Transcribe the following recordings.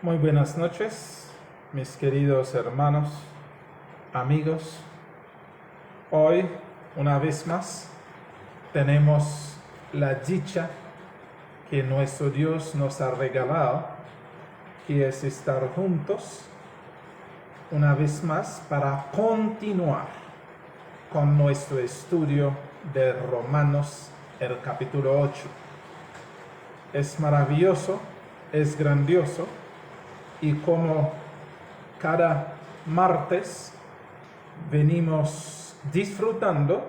Muy buenas noches, mis queridos hermanos, amigos. Hoy, una vez más, tenemos la dicha que nuestro Dios nos ha regalado, que es estar juntos una vez más para continuar con nuestro estudio de Romanos, el capítulo 8. Es maravilloso, es grandioso, y como cada martes venimos disfrutando,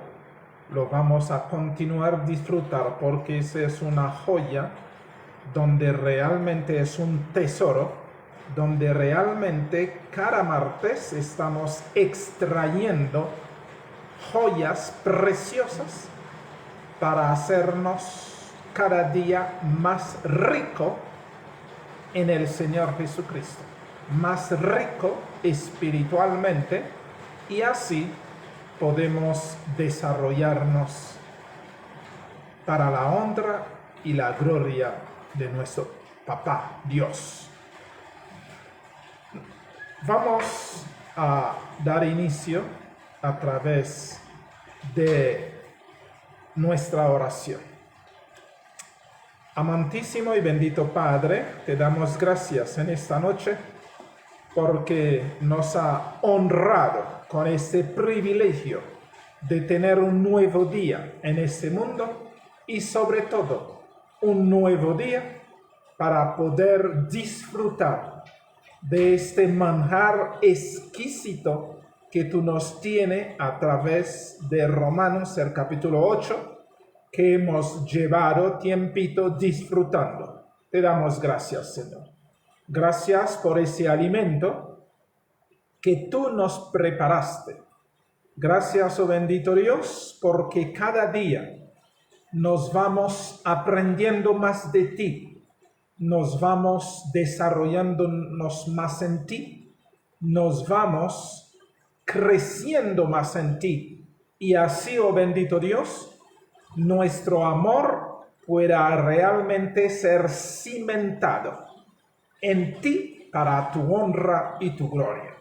lo vamos a continuar disfrutar porque esa es una joya donde realmente es un tesoro, donde realmente cada martes estamos extrayendo joyas preciosas para hacernos cada día más rico en el Señor Jesucristo, más rico espiritualmente, y así podemos desarrollarnos para la honra y la gloria de nuestro Papá Dios. Vamos a dar inicio a través de nuestra oración. Amantísimo y bendito Padre, te damos gracias en esta noche porque nos ha honrado con este privilegio de tener un nuevo día en este mundo y sobre todo un nuevo día para poder disfrutar de este manjar exquisito que tú nos tienes a través de Romanos, el capítulo 8, que hemos llevado tiempito disfrutando. Te damos gracias, Señor. Gracias por ese alimento que tú nos preparaste. Gracias, oh bendito Dios, porque cada día nos vamos aprendiendo más de ti, nos vamos desarrollándonos más en ti, nos vamos creciendo más en ti. Y así, oh bendito Dios, nuestro amor pueda realmente ser cimentado en ti para tu honra y tu gloria.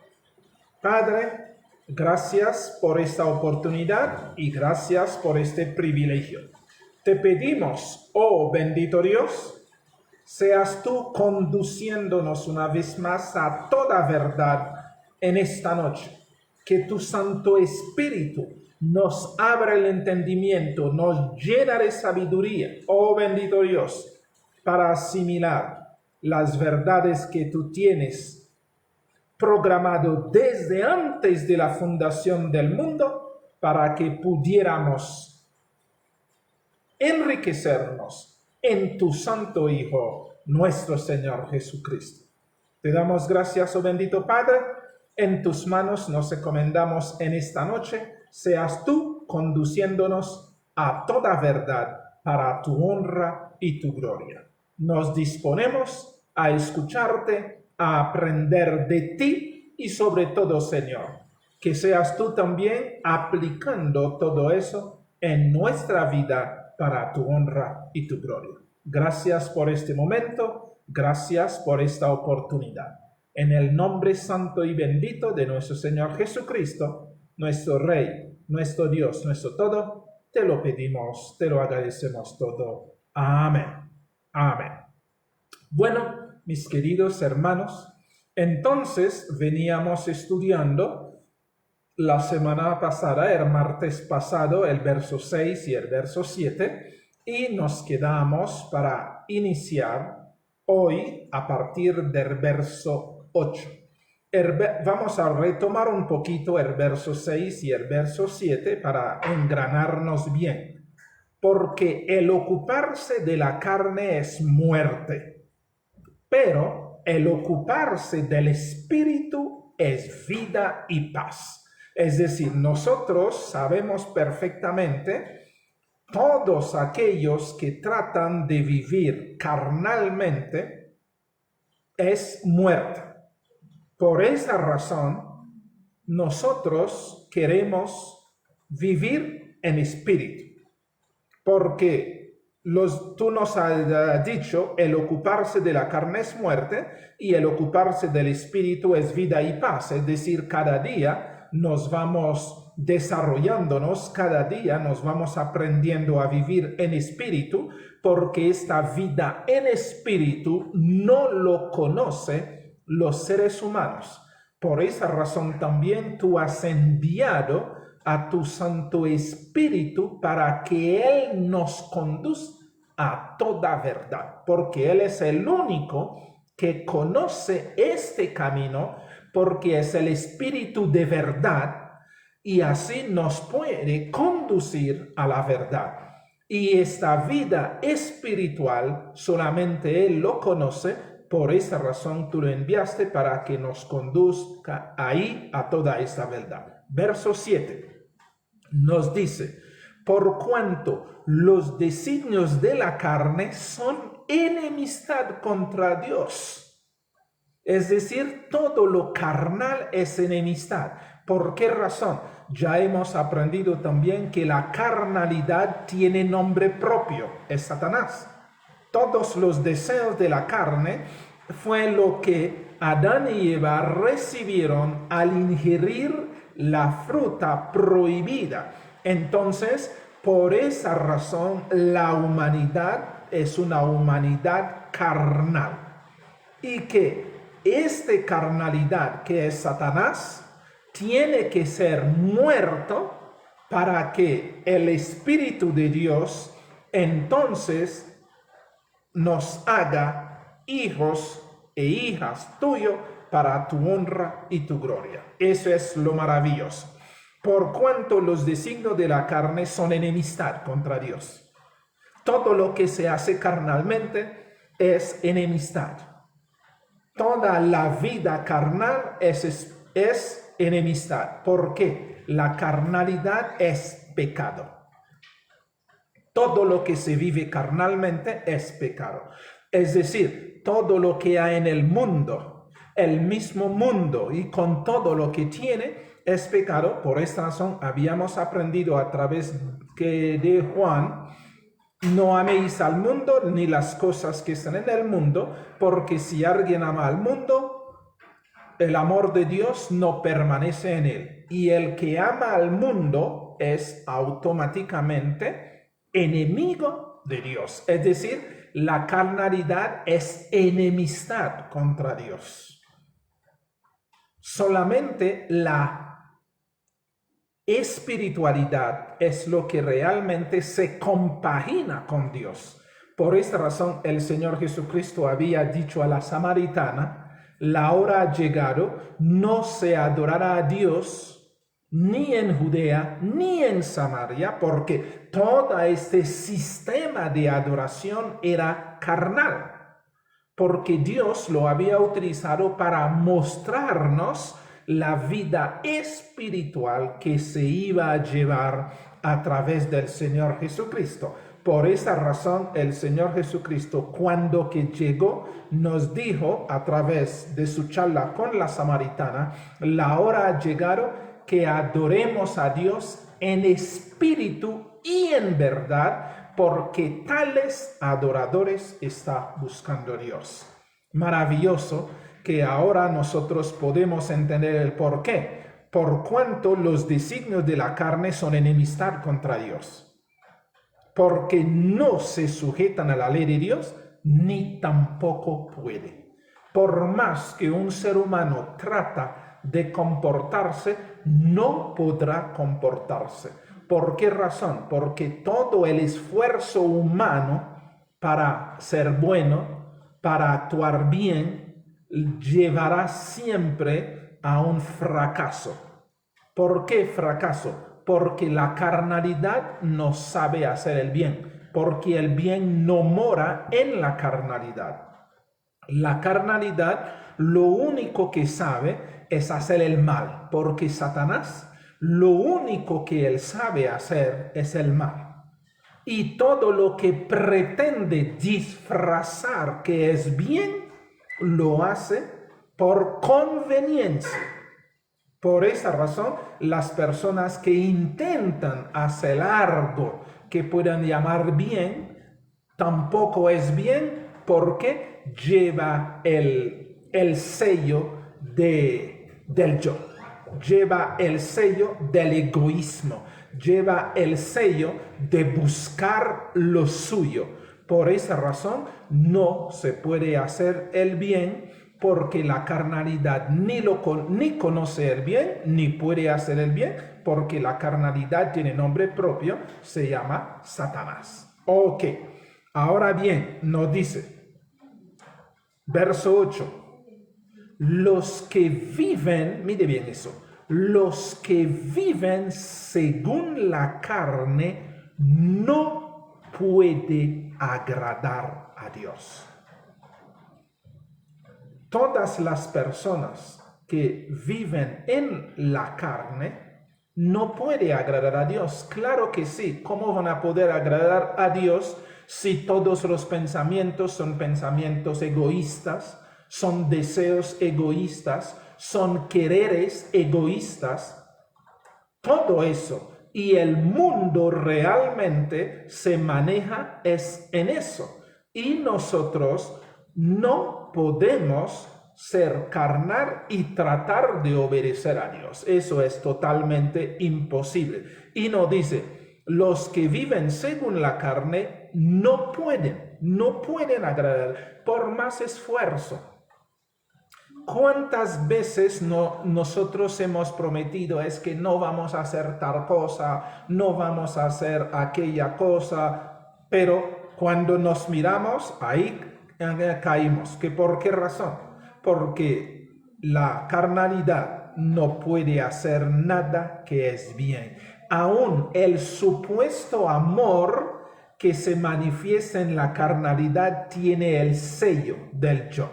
Padre, gracias por esta oportunidad y gracias por este privilegio. Te pedimos, oh bendito Dios, seas tú conduciéndonos una vez más a toda verdad en esta noche. Que tu Santo Espíritu nos abra el entendimiento, nos llena de sabiduría, oh bendito Dios, para asimilar las verdades que tú tienes programado desde antes de la fundación del mundo, para que pudiéramos enriquecernos en tu Santo Hijo, nuestro Señor Jesucristo. Te damos gracias, oh bendito Padre. En tus manos nos encomendamos en esta noche. Seas tú conduciéndonos a toda verdad para tu honra y tu gloria. Nos disponemos a escucharte, a aprender de ti y sobre todo, Señor, que seas tú también aplicando todo eso en nuestra vida para tu honra y tu gloria. Gracias por este momento, gracias por esta oportunidad. En el nombre santo y bendito de nuestro Señor Jesucristo, nuestro Rey, nuestro Dios, nuestro todo, te lo pedimos, te lo agradecemos todo. Amén. Amén. Bueno, mis queridos hermanos, entonces veníamos estudiando la semana pasada, el martes pasado, el verso 6 y el verso 7, y nos quedamos para iniciar hoy a partir del verso 8. Vamos a retomar un poquito el verso 6 y el verso 7 para engranarnos bien, porque el ocuparse de la carne es muerte, pero el ocuparse del espíritu es vida y paz. Es decir, nosotros sabemos perfectamente, todos aquellos que tratan de vivir carnalmente es muerte. Por esa razón, nosotros queremos vivir en espíritu, porque Tú nos has dicho, el ocuparse de la carne es muerte y el ocuparse del espíritu es vida y paz. Es decir, cada día nos vamos desarrollándonos, cada día nos vamos aprendiendo a vivir en espíritu, porque esta vida en espíritu no lo conoce los seres humanos. Por esa razón también tú has enviado a tu Santo Espíritu para que Él nos conduzca a toda verdad, porque Él es el único que conoce este camino, porque es el Espíritu de verdad y así nos puede conducir a la verdad. Y esta vida espiritual solamente Él lo conoce. Por esa razón tú lo enviaste para que nos conduzca ahí a toda esta verdad. Verso 7 nos dice, por cuanto los designios de la carne son enemistad contra Dios. Es decir, todo lo carnal es enemistad. ¿Por qué razón? Ya hemos aprendido también que la carnalidad tiene nombre propio, es Satanás. Todos los deseos de la carne fue lo que Adán y Eva recibieron al ingerir la fruta prohibida. Entonces, por esa razón, la humanidad es una humanidad carnal. Y que esta carnalidad que es Satanás tiene que ser muerto para que el Espíritu de Dios entonces nos haga hijos e hijas tuyos para tu honra y tu gloria. Eso es lo maravilloso. Por cuanto los designios de la carne son enemistad contra Dios. Todo lo que se hace carnalmente es enemistad. Toda la vida carnal es enemistad. ¿Por qué? La carnalidad es pecado. Todo lo que se vive carnalmente es pecado. Es decir, todo lo que hay en el mundo, el mismo mundo y con todo lo que tiene es pecado. Por esta razón habíamos aprendido a través de Juan, no améis al mundo ni las cosas que están en el mundo, porque si alguien ama al mundo, el amor de Dios no permanece en él. Y el que ama al mundo es automáticamente enemigo de Dios. Es decir, la carnalidad es enemistad contra Dios. Solamente la espiritualidad es lo que realmente se compagina con Dios. Por esta razón, el Señor Jesucristo había dicho a la samaritana, la hora ha llegado, no se adorará a Dios ni en Judea ni en Samaria, porque todo este sistema de adoración era carnal, porque Dios lo había utilizado para mostrarnos la vida espiritual que se iba a llevar a través del Señor Jesucristo. Por esa razón, el Señor Jesucristo, cuando que llegó, nos dijo a través de su charla con la samaritana, la hora ha llegado que adoremos a Dios en espíritu y en verdad, porque tales adoradores está buscando Dios. Maravilloso que ahora nosotros podemos entender el por qué. Por cuanto los designios de la carne son enemistad contra Dios. Porque no se sujetan a la ley de Dios, ni tampoco puede. Por más que un ser humano trata de comportarse, no podrá comportarse. ¿Por qué razón? Porque todo el esfuerzo humano para ser bueno, para actuar bien, llevará siempre a un fracaso. ¿Por qué fracaso? Porque la carnalidad no sabe hacer el bien, porque el bien no mora en la carnalidad. La carnalidad lo único que sabe es hacer el mal, porque Satanás lo único que él sabe hacer es el mal. Y todo lo que pretende disfrazar que es bien, lo hace por conveniencia. Por esa razón, las personas que intentan hacer algo que puedan llamar bien, Tampoco es bien porque lleva el sello del yo, lleva el sello del egoísmo, lleva el sello de buscar lo suyo. Por esa razón no se puede hacer el bien, porque la carnalidad ni conoce el bien, ni puede hacer el bien, porque la carnalidad tiene nombre propio, se llama Satanás. Ok, ahora bien, nos dice, verso 8, los que viven, mire bien eso, los que viven según la carne no puede agradar a Dios. Todas las personas que viven en la carne no pueden agradar a Dios. Claro que sí. ¿Cómo van a poder agradar a Dios si todos los pensamientos son pensamientos egoístas, son deseos egoístas, son quereres egoístas? Todo eso. Y el mundo realmente se maneja en eso. Y nosotros no podemos ser carnal y tratar de obedecer a Dios. Eso es totalmente imposible. Y nos dice, los que viven según la carne no pueden agradar por más esfuerzo. ¿Cuántas veces nosotros hemos prometido es que no vamos a hacer tal cosa, no vamos a hacer aquella cosa, pero cuando nos miramos, ahí caímos? ¿Por qué razón? Porque la carnalidad no puede hacer nada que es bien. Aún el supuesto amor que se manifiesta en la carnalidad tiene el sello del yo.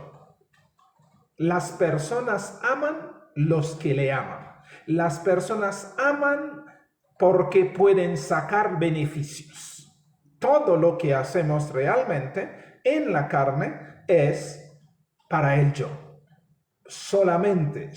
Las personas aman los que le aman. Las personas aman porque pueden sacar beneficios. Todo lo que hacemos realmente en la carne es para el yo. Solamente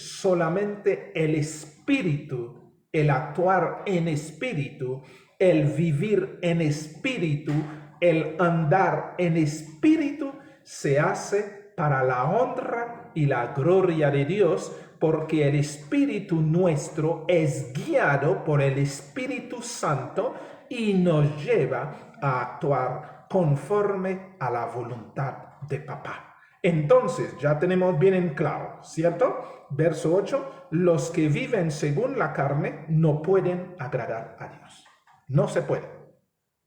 el espíritu, el actuar en espíritu, el vivir en espíritu, el andar en espíritu se hace para la honra y la gloria de Dios, porque el espíritu nuestro es guiado por el Espíritu Santo y nos lleva a actuar conforme a la voluntad de papá. Entonces, ya tenemos bien en claro, ¿cierto? Verso 8, los que viven según la carne no pueden agradar a Dios. No se puede.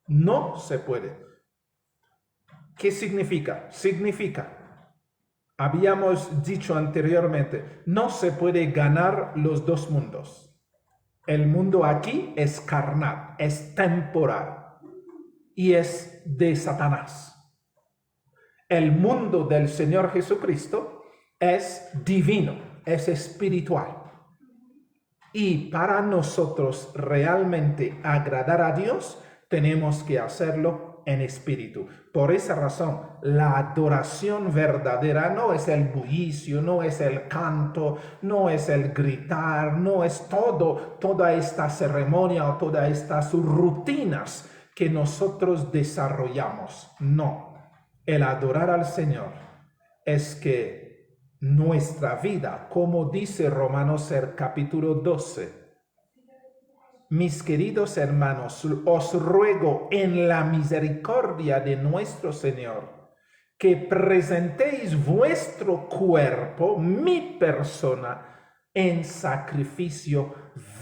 No se puede. ¿Qué significa? Significa, habíamos dicho anteriormente, no se puede ganar los dos mundos. El mundo aquí es carnal, es temporal y es de Satanás. El mundo del Señor Jesucristo es divino, es espiritual. Y para nosotros realmente agradar a Dios, tenemos que hacerlo en espíritu. Por esa razón, la adoración verdadera no es el bullicio, no es el canto, no es el gritar, no es toda esta ceremonia o todas estas rutinas que nosotros desarrollamos. No. El adorar al Señor es que nuestra vida, como dice Romanos el capítulo 12, mis queridos hermanos, os ruego en la misericordia de nuestro Señor que presentéis vuestro cuerpo, mi persona, en sacrificio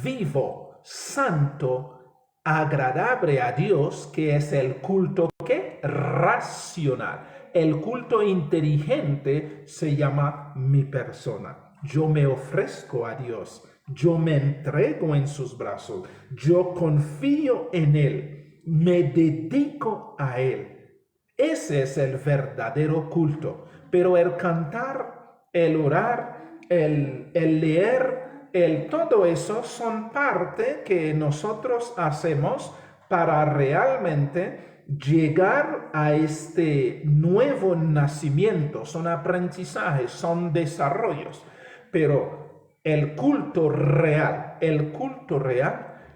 vivo, santo, agradable a Dios, que es el culto ¿qué? Racional. El culto inteligente se llama mi persona. Yo me ofrezco a Dios. Yo me entrego en sus brazos. Yo confío en Él. Me dedico a Él. Ese es el verdadero culto. Pero el cantar, el orar, el leer, todo eso son parte que nosotros hacemos para realmente llegar a este nuevo nacimiento. Son aprendizajes, son desarrollos. Pero el culto real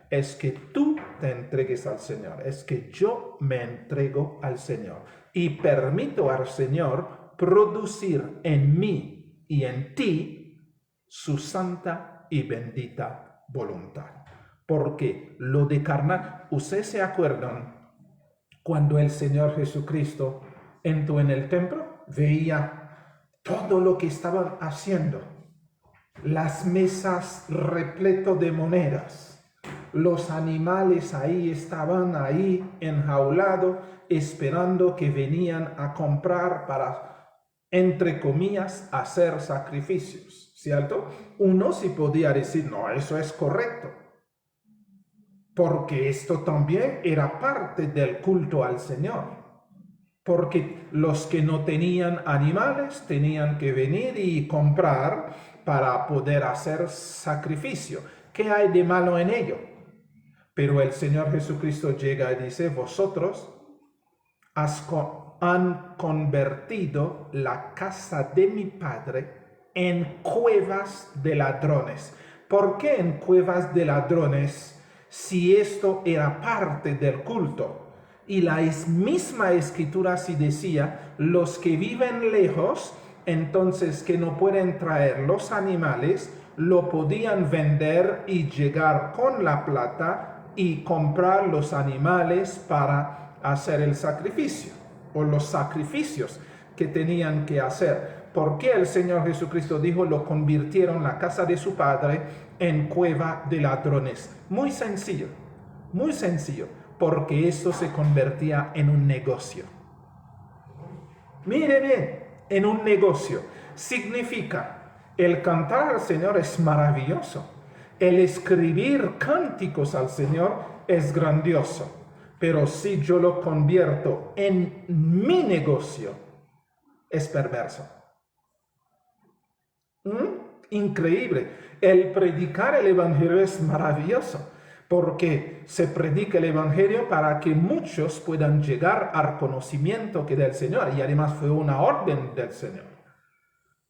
es que tú te entregues al Señor, es que yo me entrego al Señor y permito al Señor producir en mí y en ti su santa y bendita voluntad. Porque lo de carnal, ¿ustedes se acuerdan cuando el Señor Jesucristo entró en el templo? Veía todo lo que estaban haciendo, las mesas repleto de monedas, los animales ahí estaban ahí enjaulados, esperando que venían a comprar para, entre comillas, hacer sacrificios, ¿cierto? Uno sí podía decir, no, eso es correcto, porque esto también era parte del culto al Señor. Porque los que no tenían animales tenían que venir y comprar para poder hacer sacrificio. ¿Qué hay de malo en ello? Pero el Señor Jesucristo llega y dice, vosotros han convertido la casa de mi Padre en cuevas de ladrones. ¿Por qué en cuevas de ladrones si esto era parte del culto? Y la misma escritura sí decía, los que viven lejos, entonces que no pueden traer los animales, lo podían vender y llegar con la plata y comprar los animales para hacer el sacrificio o los sacrificios que tenían que hacer. ¿Por qué el Señor Jesucristo dijo, lo convirtieron la casa de su Padre en cueva de ladrones? Muy sencillo, porque esto se convertía en un negocio. Mire bien, en un negocio. Significa, el cantar al Señor es maravilloso. El escribir cánticos al Señor es grandioso. Pero si yo lo convierto en mi negocio, es perverso. Increíble. El predicar el Evangelio es maravilloso, porque se predica el Evangelio para que muchos puedan llegar al conocimiento que del Señor, y además fue una orden del Señor.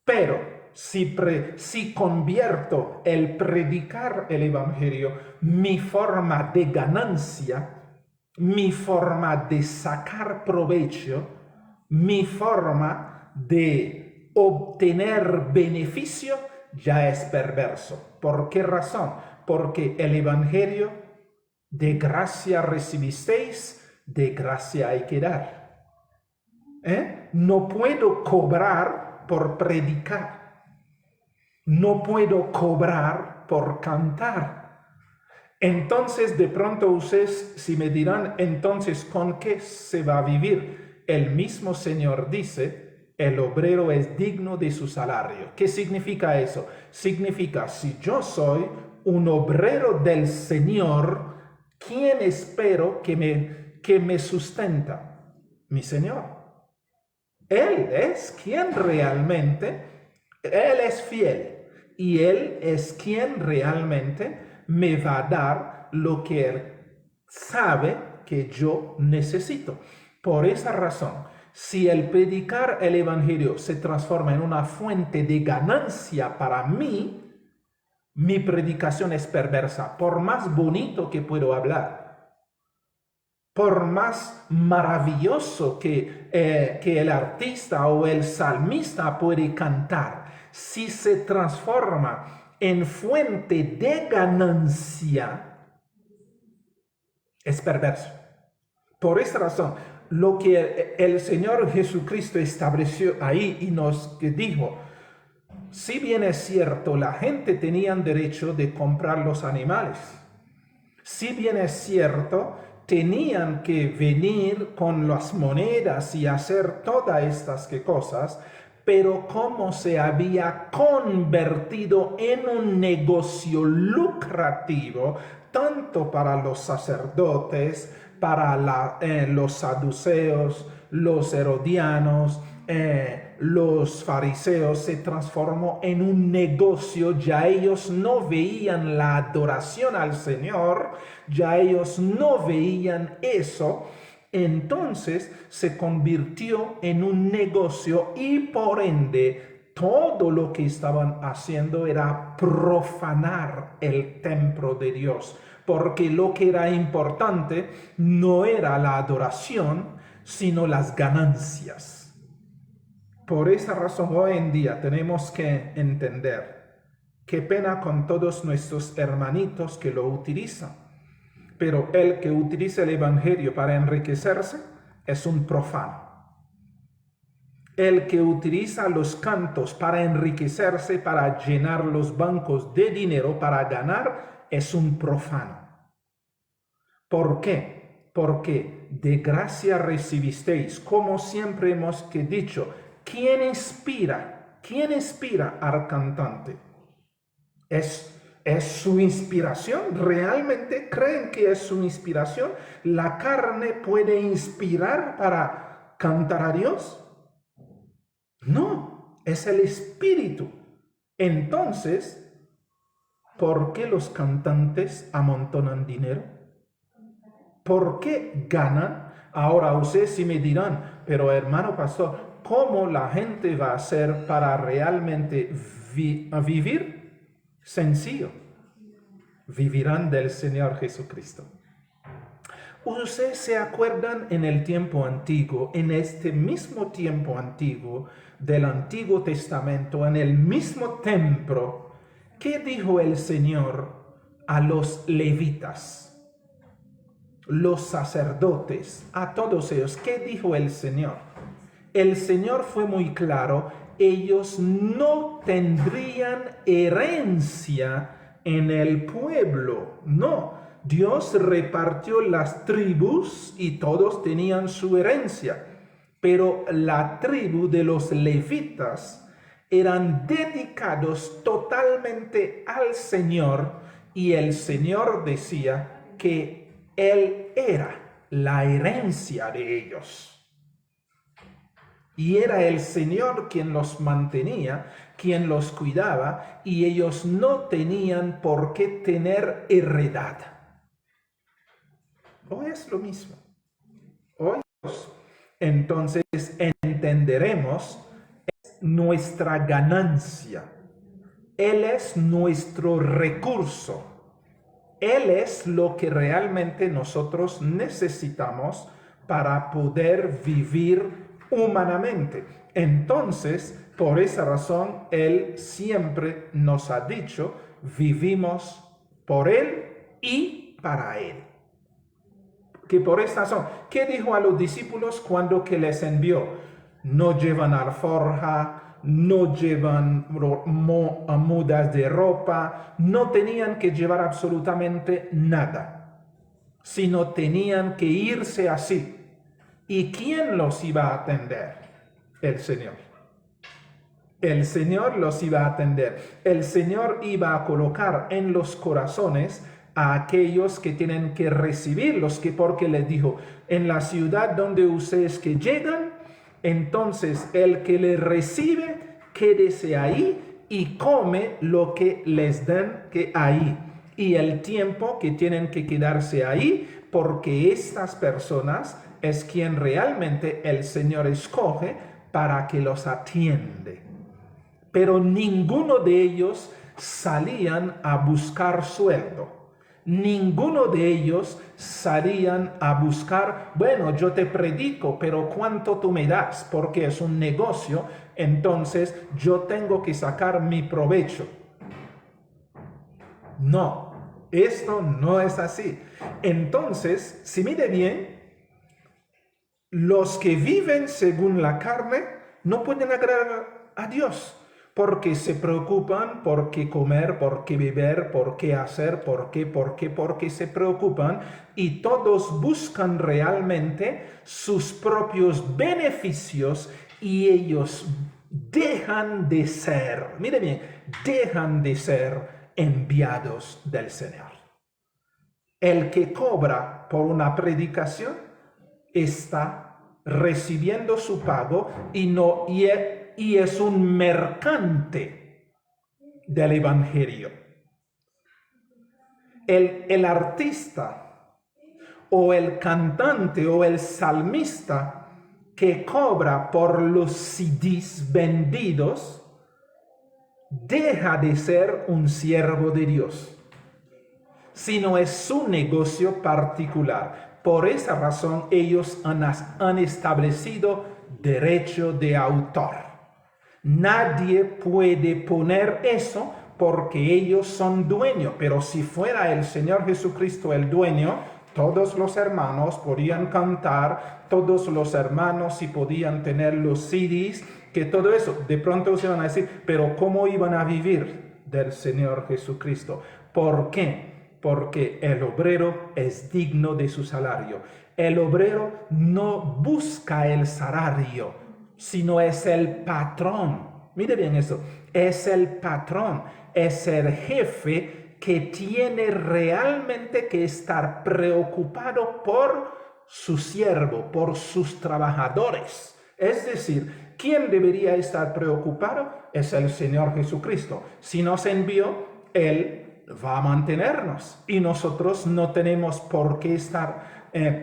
Pero si convierto el predicar el Evangelio, mi forma de ganancia, mi forma de sacar provecho, mi forma de obtener beneficio, ya es perverso. ¿Por qué razón? Porque el Evangelio, de gracia recibisteis, de gracia hay que dar. No puedo cobrar por predicar. No puedo cobrar por cantar. Entonces, de pronto ustedes, si me dirán, entonces, ¿con qué se va a vivir? El mismo Señor dice, el obrero es digno de su salario. ¿Qué significa eso? Significa, si yo soy un obrero del Señor, ¿quién espero que me sustenta? Mi Señor. Él es quien realmente, Él es fiel y Él es quien realmente me va a dar lo que Él sabe que yo necesito. Por esa razón, si el predicar el Evangelio se transforma en una fuente de ganancia para mí, mi predicación es perversa, por más bonito que puedo hablar. Por más maravilloso que el artista o el salmista puede cantar, si se transforma en fuente de ganancia, es perverso. Por esta razón, lo que el Señor Jesucristo estableció ahí y nos dijo, si bien es cierto, la gente tenía derecho de comprar los animales, si bien es cierto, tenían que venir con las monedas y hacer todas estas cosas, pero como se había convertido en un negocio lucrativo, tanto para los sacerdotes, para los saduceos, los herodianos, los fariseos, se transformó en un negocio. Ya ellos no veían la adoración al Señor, ya ellos no veían eso. Entonces se convirtió en un negocio y por ende todo lo que estaban haciendo era profanar el templo de Dios, porque lo que era importante no era la adoración, sino las ganancias. Por esa razón hoy en día tenemos que entender, qué pena con todos nuestros hermanitos que lo utilizan, pero el que utiliza el evangelio para enriquecerse es un profano. El que utiliza los cantos para enriquecerse, para llenar los bancos de dinero, para ganar, es un profano. ¿Por qué? Porque de gracia recibisteis, como siempre hemos dicho. ¿Quién inspira? ¿Quién inspira al cantante? ¿Es su inspiración? ¿Realmente creen que es su inspiración? ¿La carne puede inspirar para cantar a Dios? No, es el Espíritu. Entonces, ¿por qué los cantantes amontonan dinero? ¿Por qué ganan? Ahora ustedes sí me dirán, pero hermano pastor, ¿cómo la gente va a hacer para realmente vivir? Sencillo. Vivirán del Señor Jesucristo. Ustedes se acuerdan en el tiempo antiguo, en este mismo tiempo antiguo del Antiguo Testamento, en el mismo templo, ¿qué dijo el Señor a los levitas, los sacerdotes, a todos ellos? ¿Qué dijo el Señor? El Señor fue muy claro: ellos no tendrían herencia en el pueblo, no. Dios repartió las tribus y todos tenían su herencia, pero la tribu de los levitas eran dedicados totalmente al Señor, y el Señor decía que Él era la herencia de ellos. Y era el Señor quien los mantenía, quien los cuidaba, y ellos no tenían por qué tener heredad. Hoy es lo mismo. Hoy entonces entenderemos nuestra ganancia. Él es nuestro recurso. Él es lo que realmente nosotros necesitamos para poder vivir humanamente. Entonces, por esa razón, Él siempre nos ha dicho: vivimos por Él y para Él. Que por esta razón, ¿qué dijo a los discípulos cuando que les envió? No llevan alforja, no llevan mudas de ropa, no tenían que llevar absolutamente nada, sino tenían que irse así. ¿Y quién los iba a atender? El Señor. El Señor los iba a atender. El Señor iba a colocar en los corazones a aquellos que tienen que recibirlos, porque les dijo: en la ciudad donde ustedes que llegan, entonces el que les recibe, quédese ahí y come lo que les den que ahí. Y el tiempo que tienen que quedarse ahí, porque estas personas es quien realmente el Señor escoge para que los atiende. Pero ninguno de ellos salían a buscar sueldo. Ninguno de ellos salían a buscar: bueno, yo te predico, pero ¿cuánto tú me das? Porque es un negocio, entonces yo tengo que sacar mi provecho. No, esto no es así. Entonces, si mire bien, los que viven según la carne no pueden agradar a Dios, porque se preocupan por qué comer, por qué beber, por qué hacer, porque se preocupan, y todos buscan realmente sus propios beneficios, y ellos dejan de ser, mire bien, dejan de ser enviados del Señor. El que cobra por una predicación está recibiendo su pago y es un mercante del evangelio. El artista o el cantante o el salmista que cobra por los CDs vendidos deja de ser un siervo de Dios, sino es su negocio particular. Por esa razón ellos han establecido derecho de autor. Nadie puede poner eso porque ellos son dueños, pero si fuera el Señor Jesucristo el dueño, todos los hermanos podían cantar, todos los hermanos sí podían tener los CDs, que todo eso, de pronto se van a decir, pero ¿cómo iban a vivir del Señor Jesucristo? ¿Por qué? Porque el obrero es digno de su salario. El obrero no busca el salario, sino es el patrón. Mire bien eso, es el patrón, es el jefe que tiene realmente que estar preocupado por su siervo, por sus trabajadores. Es decir, ¿quién debería estar preocupado? Es el Señor Jesucristo. Si nos envió, Él va a mantenernos y nosotros no tenemos por qué estar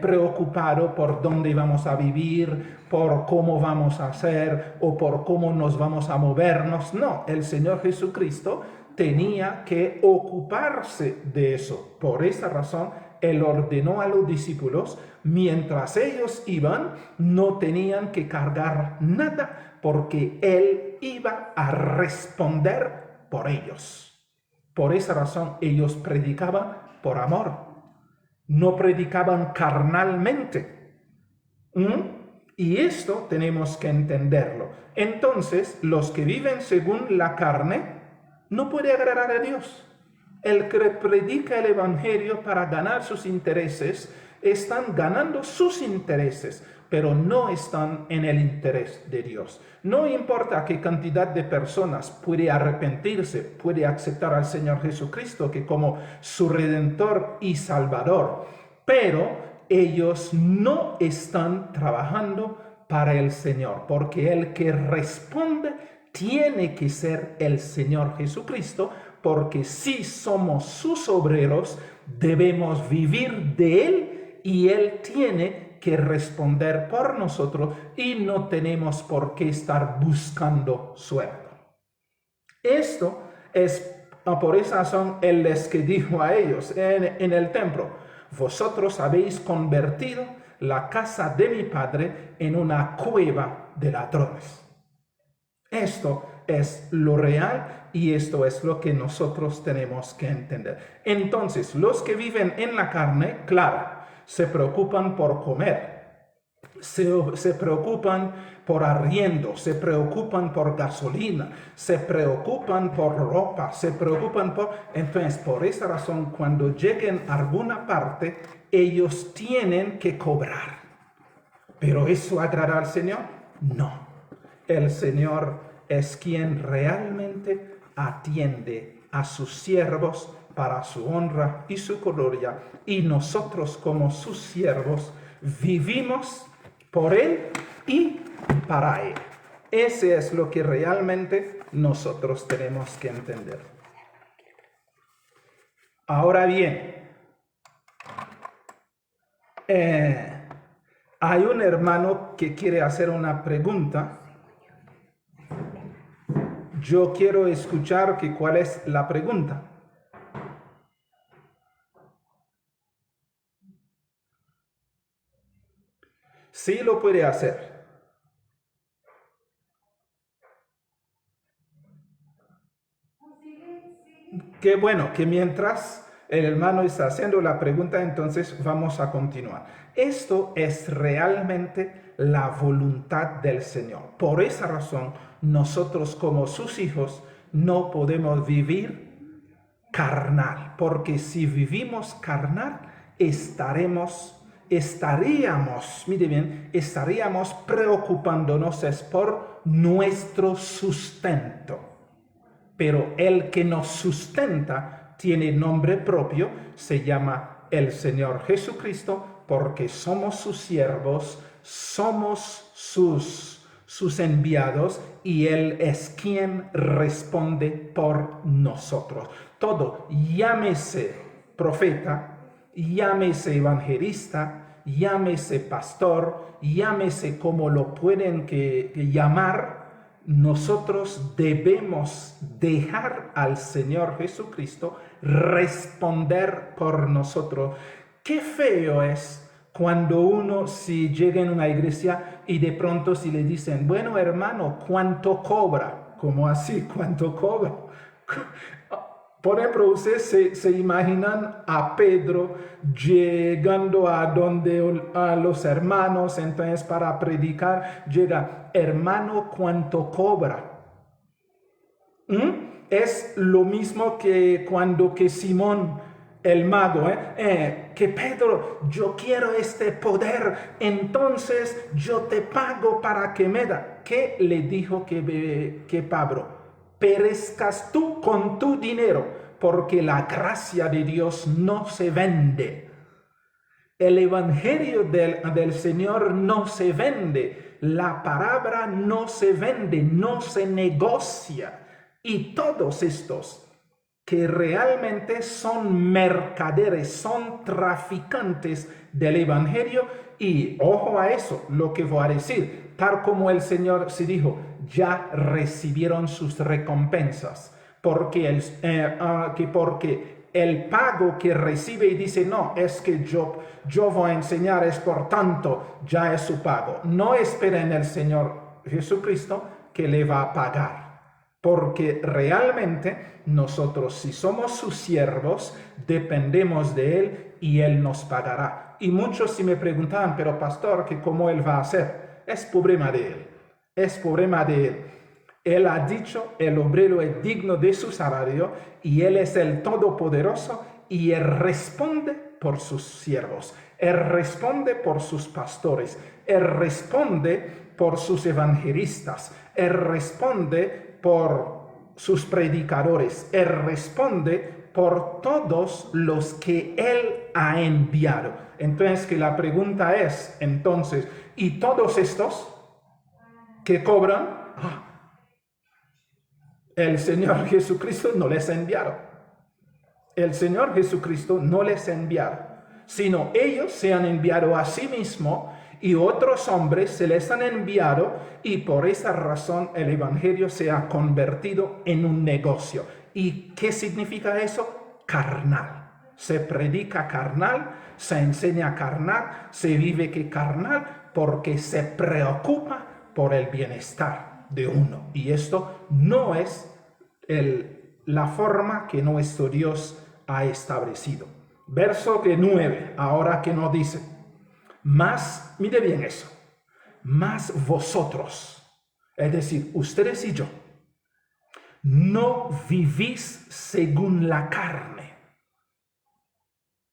preocupado por dónde vamos a vivir, por cómo vamos a hacer o por cómo nos vamos a movernos. No, el Señor Jesucristo tenía que ocuparse de eso. Por esa razón, Él ordenó a los discípulos, mientras ellos iban, no tenían que cargar nada, porque Él iba a responder por ellos. Por esa razón, ellos predicaban por amor. No predicaban carnalmente. Y esto tenemos que entenderlo. Entonces, los que viven según la carne no pueden agradar a Dios. El que predica el evangelio para ganar sus intereses, están ganando sus intereses, pero no están en el interés de Dios. No importa qué cantidad de personas puede arrepentirse, puede aceptar al Señor Jesucristo que como su Redentor y Salvador, pero ellos no están trabajando para el Señor, porque el que responde tiene que ser el Señor Jesucristo, porque si somos sus obreros, debemos vivir de Él y Él tiene que responder por nosotros y no tenemos por qué estar buscando sueldo. Esto es, por esa razón, Él les que dijo a ellos en el templo, vosotros habéis convertido la casa de mi padre en una cueva de ladrones. Esto es lo real y esto es lo que nosotros tenemos que entender. Entonces, los que viven en la carne, claro, se preocupan por comer, se preocupan por arriendo, se preocupan por gasolina, se preocupan por ropa, se preocupan por... Entonces, por esa razón, cuando lleguen a alguna parte, ellos tienen que cobrar. ¿Pero eso agrada al Señor? No. El Señor es quien realmente atiende a sus siervos para su honra y su gloria, y nosotros como sus siervos vivimos por Él y para Él. Ese es lo que realmente nosotros tenemos que entender. Ahora bien, hay un hermano que quiere hacer una pregunta. Yo quiero escuchar cuál es la pregunta. Sí lo puede hacer. Qué bueno, que mientras el hermano está haciendo la pregunta, entonces vamos a continuar. Esto es realmente la voluntad del Señor. Por esa razón, nosotros como sus hijos no podemos vivir carnal, porque si vivimos carnal, estaríamos, mire bien, estaríamos preocupándonos es por nuestro sustento. Pero el que nos sustenta tiene nombre propio, se llama el Señor Jesucristo, porque somos sus siervos, somos sus enviados, y Él es quien responde por nosotros. Todo, llámese profeta, llámese evangelista, llámese pastor, llámese como lo pueden llamar, nosotros debemos dejar al Señor Jesucristo responder por nosotros. Qué feo es cuando uno si llega en una iglesia y de pronto si le dicen, bueno hermano, ¿cuánto cobra? ¿Cómo así? ¿Cuánto cobra? Por ejemplo, ustedes se imaginan a Pedro llegando a donde a los hermanos, entonces para predicar, llega, hermano, ¿cuánto cobra? Es lo mismo que cuando que Simón, el mago, que Pedro, yo quiero este poder, entonces yo te pago para que me da. ¿Qué le dijo que Pablo? Perezcas tú con tu dinero, porque la gracia de Dios no se vende. El evangelio del Señor no se vende. La palabra no se vende, no se negocia. Y todos estos que realmente son mercaderes, son traficantes del evangelio, y ojo a eso, lo que voy a decir, tal como el Señor se dijo, ya recibieron sus recompensas, porque el pago que recibe y dice, no, es que yo voy a enseñar, es por tanto, ya es su pago. No esperen en el Señor Jesucristo que le va a pagar. Porque realmente nosotros, si somos sus siervos, dependemos de Él y Él nos pagará. Y muchos si me preguntaban, pero pastor, ¿que cómo Él va a hacer? Es problema de Él. Es problema de Él. Él ha dicho, el obrero es digno de su salario y Él es el Todopoderoso y Él responde por sus siervos. Él responde por sus pastores. Él responde por sus evangelistas. Él responde por sus predicadores. Él responde por todos los que Él ha enviado. Entonces, que la pregunta es, entonces, ¿y todos estos que cobran? El Señor Jesucristo no les ha enviado. El Señor Jesucristo no les ha enviado, sino ellos se han enviado a sí mismos y otros hombres se les han enviado, y por esa razón el evangelio se ha convertido en un negocio. ¿Y qué significa eso? Carnal. Se predica carnal, se enseña carnal, se vive que carnal, porque se preocupa por el bienestar de uno. Y esto no es la forma que nuestro Dios ha establecido. Verso 9, ahora que nos dice, más, mire bien eso, más vosotros, es decir, ustedes y yo, no vivís según la carne.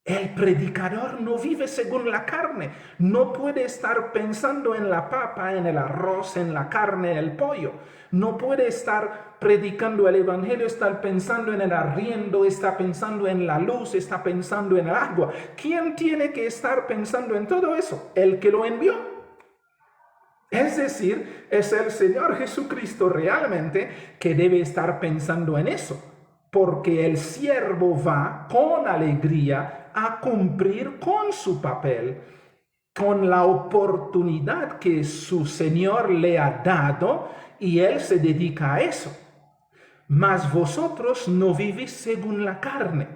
El predicador no vive según la carne. No puede estar pensando en la papa, en el arroz, en la carne, en el pollo. No puede estar predicando el evangelio, estar pensando en el arriendo, está pensando en la luz, está pensando en el agua. ¿Quién tiene que estar pensando en todo eso? El que lo envió. Es decir, es el Señor Jesucristo realmente que debe estar pensando en eso. Porque el siervo va con alegría a cumplir con su papel, con la oportunidad que su Señor le ha dado, y él se dedica a eso. Mas vosotros no vivís según la carne,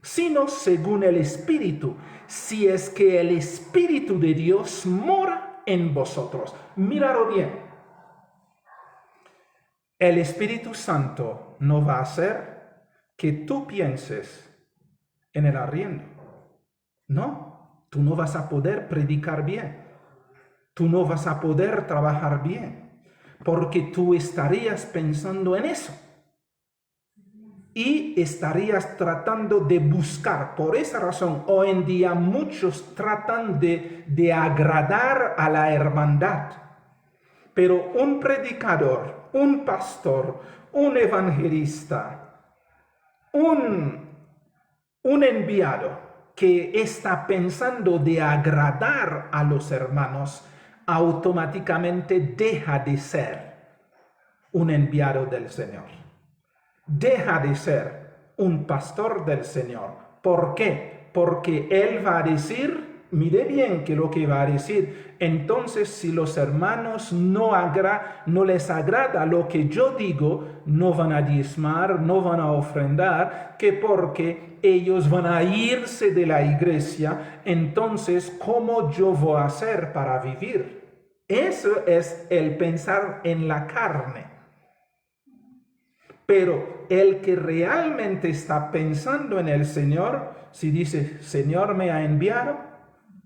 sino según el Espíritu, si es que el Espíritu de Dios mora en vosotros. Míralo bien. El Espíritu Santo no va a hacer que tú pienses en el arriendo. No, tú no vas a poder predicar bien. Tú no vas a poder trabajar bien, porque tú estarías pensando en eso. Y estarías tratando de buscar. Por esa razón, hoy en día muchos tratan de agradar a la hermandad. Pero un predicador, un pastor, un evangelista, un enviado que está pensando de agradar a los hermanos, automáticamente deja de ser un enviado del Señor. Deja de ser un pastor del Señor. ¿Por qué? Porque Él va a decir, mire bien que lo que va a decir. Entonces, si los hermanos no les agrada lo que yo digo, no van a diezmar, no van a ofrendar, que porque ellos van a irse de la iglesia, entonces, ¿cómo yo voy a hacer para vivir? Eso es el pensar en la carne. Pero el que realmente está pensando en el Señor, si dice, Señor me ha enviado,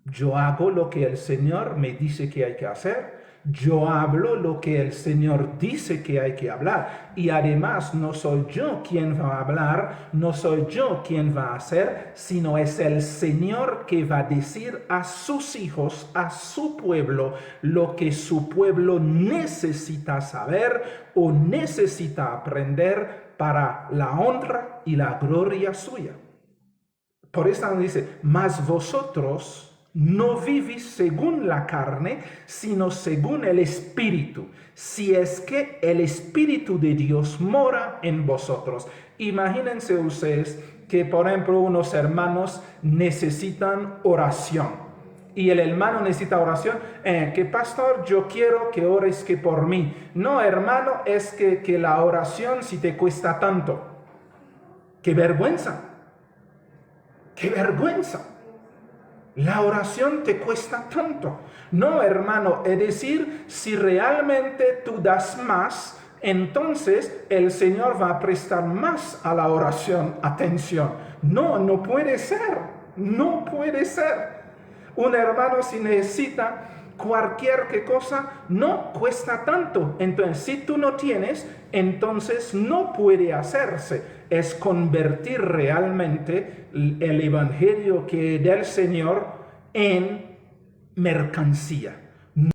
yo hago lo que el Señor me dice que hay que hacer. Yo hablo lo que el Señor dice que hay que hablar. Y además no soy yo quien va a hablar, no soy yo quien va a hacer, sino es el Señor que va a decir a sus hijos, a su pueblo, lo que su pueblo necesita saber o necesita aprender para la honra y la gloria suya. Por eso dice, mas vosotros no vivís según la carne, sino según el Espíritu, si es que el Espíritu de Dios mora en vosotros. Imagínense ustedes que, por ejemplo, unos hermanos necesitan oración. Y el hermano necesita oración, que pastor, yo quiero que ores que por mí. No, hermano, es que la oración si te cuesta tanto. ¡Qué vergüenza! ¡Qué vergüenza! La oración te cuesta tanto. No, hermano, es decir, si realmente tú das más, entonces el Señor va a prestar más a la oración atención. No, no puede ser. No puede ser. Un hermano si necesita cualquier cosa, no cuesta tanto. Entonces, si tú no tienes, entonces no puede hacerse. Es convertir realmente el evangelio que es del Señor en mercancía.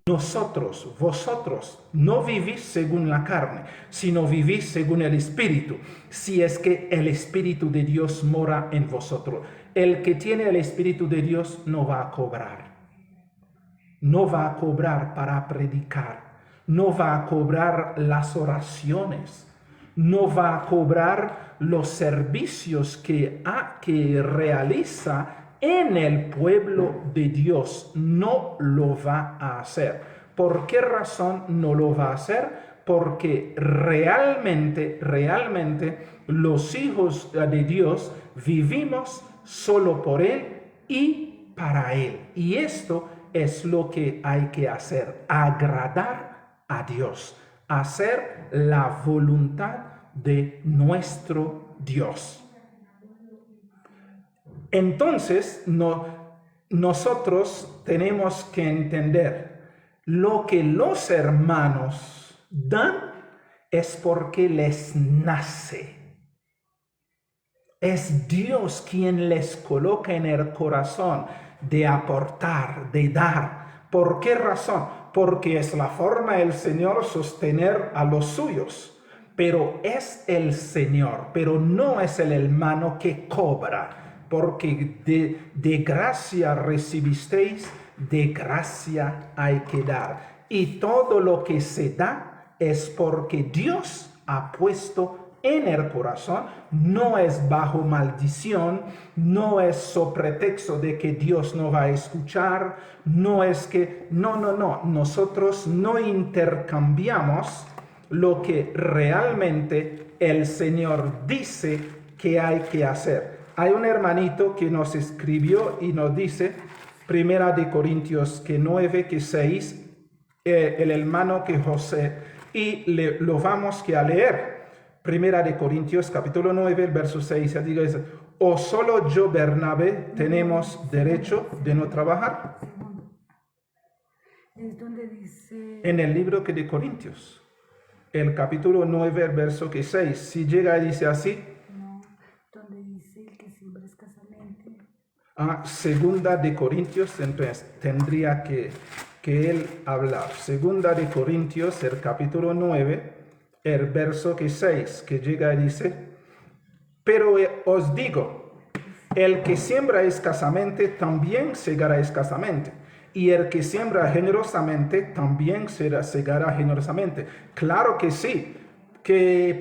Vosotros, no vivís según la carne, sino vivís según el Espíritu, si es que el Espíritu de Dios mora en vosotros. El que tiene el Espíritu de Dios no va a cobrar. No va a cobrar para predicar. No va a cobrar las oraciones. No va a cobrar los servicios que realiza en el pueblo de Dios. No lo va a hacer. ¿Por qué razón no lo va a hacer? Porque realmente los hijos de Dios vivimos solo por Él y para Él. Y esto es lo que hay que hacer, agradar a Dios, hacer la voluntad de nuestro Dios. Entonces, nosotros tenemos que entender lo que los hermanos dan es porque les nace. Es Dios quien les coloca en el corazón de aportar, de dar. ¿Por qué razón? Porque es la forma del Señor sostener a los suyos. Pero es el Señor, pero no es el hermano que cobra. Porque de gracia recibisteis, de gracia hay que dar. Y todo lo que se da es porque Dios ha puesto en el corazón, no es bajo maldición, no es sobre pretexto de que Dios no va a escuchar, no es que, no, nosotros no intercambiamos lo que realmente el Señor dice que hay que hacer. Hay un hermanito que nos escribió y nos dice, 1 Corintios 9, 6, el hermano que José, y lo vamos a leer. 1 Corintios capítulo 9, el verso 6, dice, ¿o solo yo, Bernabé, tenemos derecho de no trabajar? ¿Es donde dice? En el libro de Corintios, el capítulo 9, el verso 6, si llega y dice así. No, donde dice que siembra escasamente. Segunda de Corintios, entonces tendría que él hablar. Segunda de Corintios, el capítulo 9, el verso 6, que llega y dice, pero os digo, el que siembra escasamente también segará escasamente, y el que siembra generosamente también segará generosamente. Claro que sí.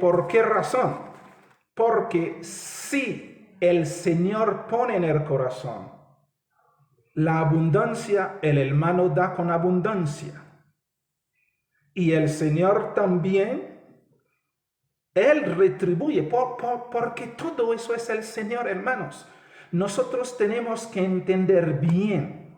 ¿Por qué razón? Porque si el Señor pone en el corazón la abundancia el hermano da con abundancia. Y el Señor también, Él retribuye, porque todo eso es el Señor, hermanos. Nosotros tenemos que entender bien.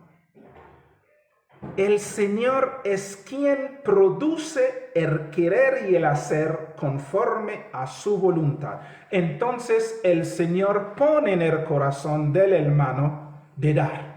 El Señor es quien produce el querer y el hacer conforme a su voluntad. Entonces el Señor pone en el corazón del hermano de dar.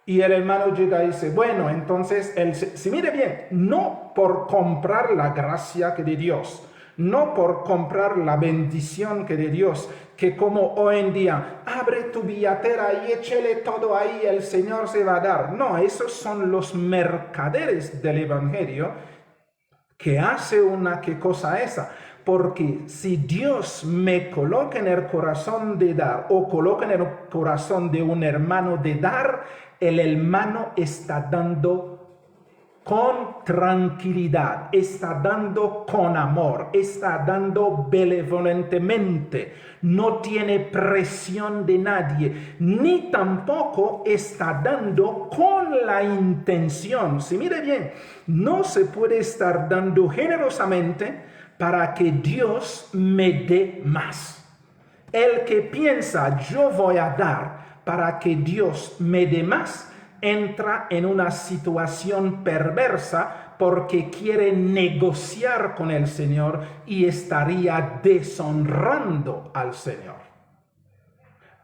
Y el hermano llega y dice, bueno, entonces, si mire bien, no por comprar la gracia que de Dios, no por comprar la bendición que de Dios, que como hoy en día, abre tu billetera y échele todo ahí, el Señor se va a dar. No, esos son los mercaderes del Evangelio que hace ¿qué cosa esa? Porque si Dios me coloca en el corazón de dar o coloca en el corazón de un hermano de dar, el hermano está dando con tranquilidad, está dando con amor, está dando benevolentemente, no tiene presión de nadie, ni tampoco está dando con la intención. Si mire bien, no se puede estar dando generosamente para que Dios me dé más. El que piensa yo voy a dar para que Dios me dé más, entra en una situación perversa porque quiere negociar con el Señor y estaría deshonrando al Señor.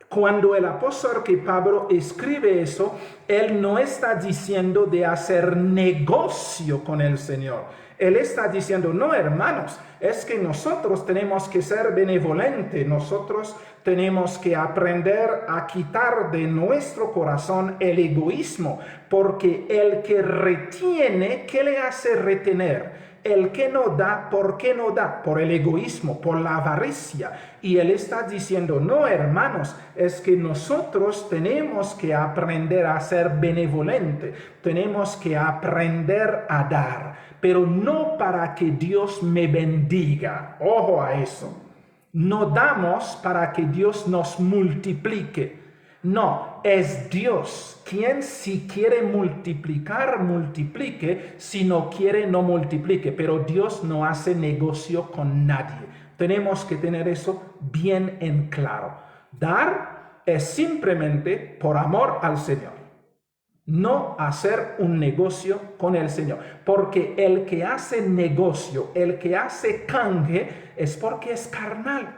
Cuando el apóstol que Pablo escribe eso, él no está diciendo de hacer negocio con el Señor. Él está diciendo, no, hermanos, es que nosotros tenemos que ser benevolentes, nosotros tenemos que aprender a quitar de nuestro corazón el egoísmo, porque el que retiene, ¿qué le hace retener? El que no da, ¿por qué no da? Por el egoísmo, por la avaricia. Y él está diciendo, no, hermanos, es que nosotros tenemos que aprender a ser benevolentes, tenemos que aprender a dar, pero no para que Dios me bendiga. Ojo a eso. No damos para que Dios nos multiplique. No, es Dios quien si quiere multiplicar, multiplique, si no quiere, no multiplique. Pero Dios no hace negocio con nadie. Tenemos que tener eso bien en claro. Dar es simplemente por amor al Señor. No hacer un negocio con el Señor. Porque el que hace negocio, el que hace canje, es porque es carnal.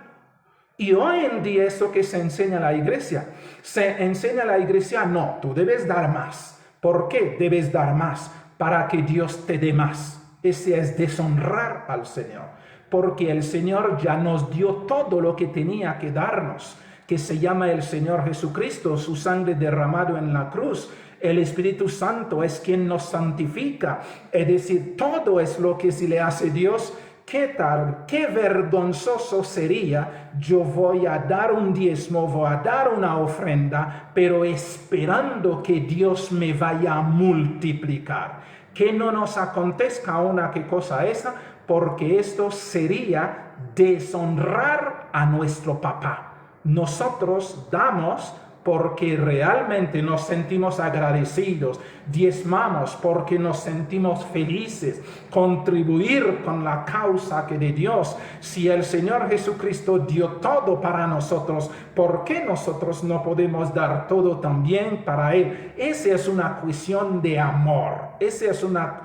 Y hoy en día eso que se enseña a la iglesia, se enseña a la iglesia, no, tú debes dar más. ¿Por qué debes dar más? Para que Dios te dé más. Ese es deshonrar al Señor, porque el Señor ya nos dio todo lo que tenía que darnos, que se llama el Señor Jesucristo, su sangre derramado en la cruz. El Espíritu Santo es quien nos santifica, es decir, todo es lo que si le hace Dios. ¿Qué tal? Qué vergonzoso sería yo voy a dar un diezmo, voy a dar una ofrenda, pero esperando que Dios me vaya a multiplicar. Que no nos acontezca ¿qué cosa esa? Porque esto sería deshonrar a nuestro papá. Nosotros damos porque realmente nos sentimos agradecidos, diezmamos porque nos sentimos felices, contribuir con la causa que de Dios. Si el Señor Jesucristo dio todo para nosotros, ¿por qué nosotros no podemos dar todo también para Él? Esa es una cuestión de amor, esa es una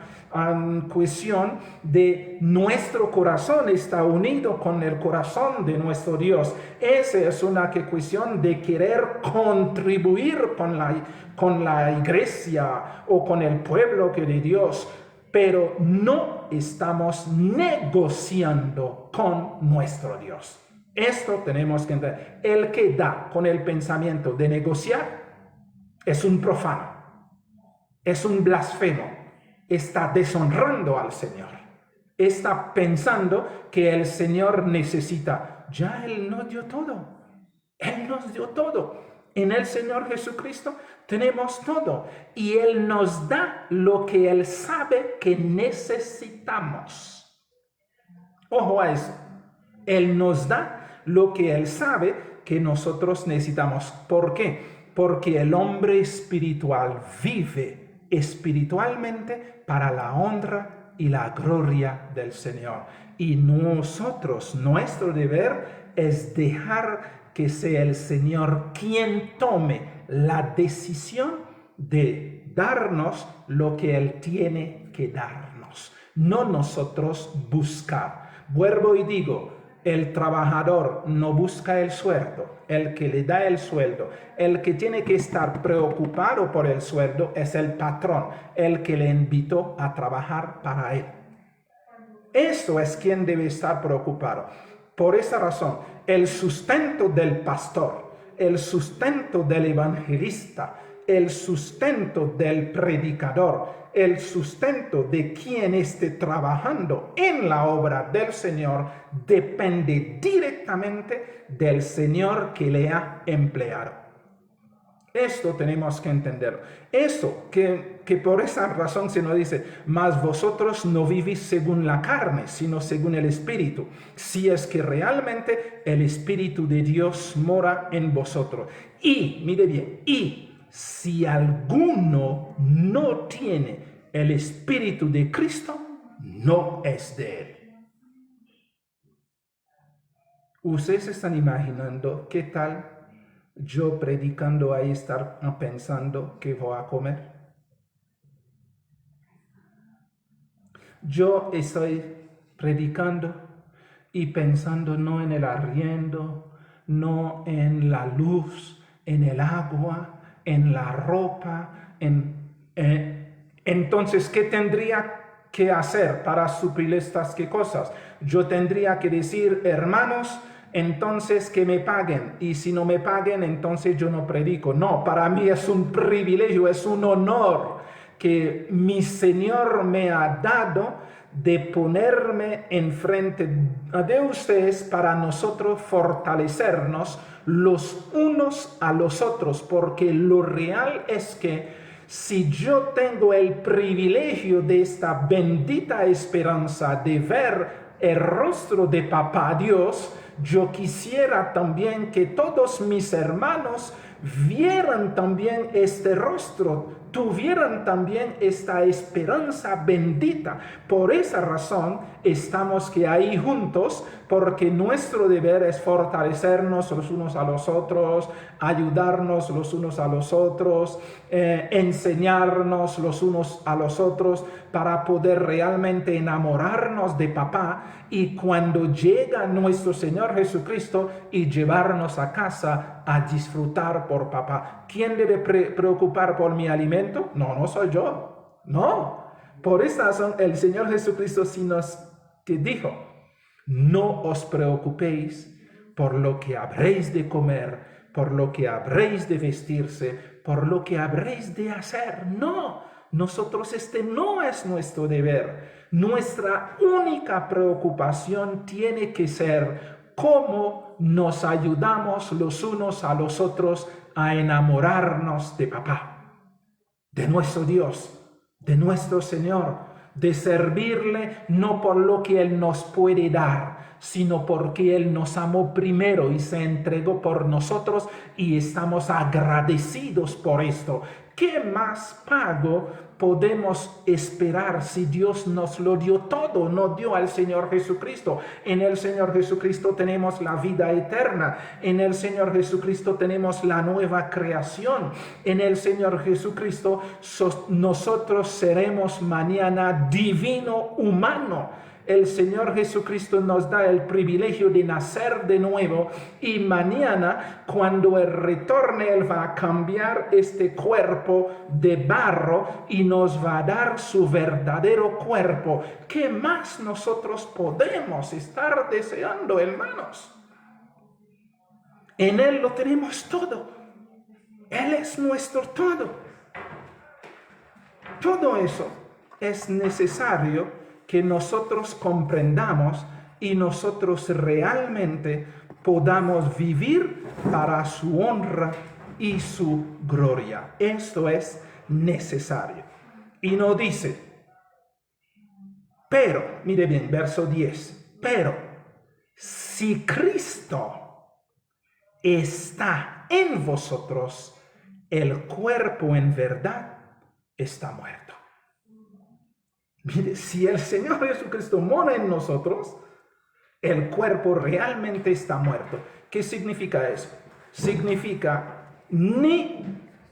cuestión de nuestro corazón está unido con el corazón de nuestro Dios. Esa es una cuestión de querer contribuir con la iglesia o con el pueblo que de Dios, pero no estamos negociando con nuestro Dios. Esto tenemos que entender. El que da con el pensamiento de negociar es un profano, es un blasfemo. Está deshonrando al Señor. Está pensando que el Señor necesita. Ya Él nos dio todo. Él nos dio todo. En el Señor Jesucristo tenemos todo. Y Él nos da lo que Él sabe que necesitamos. Ojo a eso. Él nos da lo que Él sabe que nosotros necesitamos. ¿Por qué? porque el hombre espiritual vive espiritualmente para la honra y la gloria del Señor. Y nosotros, nuestro deber es dejar que sea el Señor quien tome la decisión de darnos lo que Él tiene que darnos, no nosotros buscar. Vuelvo y digo, el trabajador no busca el sueldo, el que le da el sueldo. El que tiene que estar preocupado por el sueldo es el patrón, el que le invitó a trabajar para él. Eso es quien debe estar preocupado. Por esa razón, el sustento del pastor, el sustento del evangelista, el sustento del predicador, el sustento de quien esté trabajando en la obra del Señor depende directamente del Señor que le ha empleado. Esto tenemos que entenderlo. Eso que por esa razón se nos dice, mas vosotros no vivís según la carne, sino según el Espíritu, si es que realmente el Espíritu de Dios mora en vosotros. Y, mire bien, y si alguno no tiene el Espíritu de Cristo, no es de él. Ustedes se están imaginando qué tal yo predicando ahí estar pensando que voy a comer. Yo estoy predicando y pensando no en el arriendo, no en la luz, en el agua, en la ropa, entonces, ¿qué tendría que hacer para suplir estas cosas? Yo tendría que decir, hermanos, entonces que me paguen, y si no me paguen, entonces yo no predico. No, para mí es un privilegio, es un honor que mi Señor me ha dado de ponerme enfrente de ustedes para nosotros fortalecernos los unos a los otros, porque lo real es que si yo tengo el privilegio de esta bendita esperanza de ver el rostro de Papá Dios, yo quisiera también que todos mis hermanos vieran también este rostro, tuvieran también esta esperanza bendita. Por esa razón estamos que ahí juntos, porque nuestro deber es fortalecernos los unos a los otros, ayudarnos los unos a los otros, enseñarnos los unos a los otros para poder realmente enamorarnos de Papá, y cuando llega nuestro Señor Jesucristo y llevarnos a casa a disfrutar por Papá. ¿Quién debe preocupar por mi alimento? No soy yo. No. Por esa razón el Señor Jesucristo sí nos dijo, no os preocupéis por lo que habréis de comer, por lo que habréis de vestirse, por lo que habréis de hacer. No, nosotros no es nuestro deber. Nuestra única preocupación tiene que ser cómo nos ayudamos los unos a los otros a enamorarnos de Papá, de nuestro Dios, de nuestro Señor, de servirle no por lo que Él nos puede dar, sino porque Él nos amó primero y se entregó por nosotros, y estamos agradecidos por esto. ¿Qué más pago podemos esperar si Dios nos lo dio todo? Nos dio al Señor Jesucristo. En el Señor Jesucristo tenemos la vida eterna. En el Señor Jesucristo tenemos la nueva creación. En el Señor Jesucristo nosotros seremos mañana divino humano. El Señor Jesucristo nos da el privilegio de nacer de nuevo, y mañana cuando Él retorne, Él va a cambiar este cuerpo de barro y nos va a dar su verdadero cuerpo. ¿Qué más nosotros podemos estar deseando, hermanos? En Él lo tenemos todo. Él es nuestro todo. Todo eso es necesario que nosotros comprendamos y nosotros realmente podamos vivir para su honra y su gloria. Esto es necesario. Y nos dice, pero, mire bien, verso 10, pero si Cristo está en vosotros, el cuerpo en verdad está muerto. Mire, si el Señor Jesucristo mora en nosotros, el cuerpo realmente está muerto. ¿Qué significa eso? Significa ni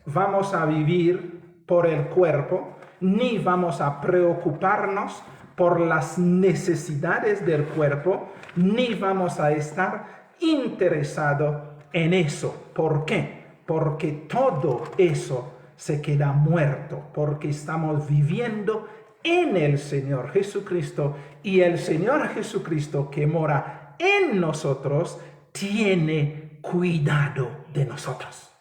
vamos a vivir por el cuerpo, ni vamos a preocuparnos por las necesidades del cuerpo, ni vamos a estar interesados en eso. ¿Por qué? Porque todo eso se queda muerto, porque estamos viviendo en el Señor Jesucristo, y el Señor Jesucristo que mora en nosotros tiene cuidado de nosotros.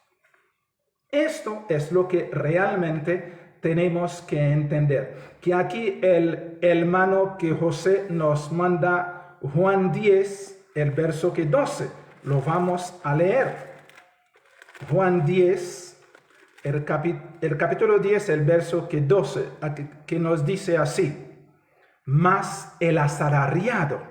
Esto es lo que realmente tenemos que entender. Que aquí el hermano que José nos manda Juan 10, el verso que 12. Lo vamos a leer. Juan 10, el capítulo 10, el verso que 12, que nos dice así. Mas el asalariado,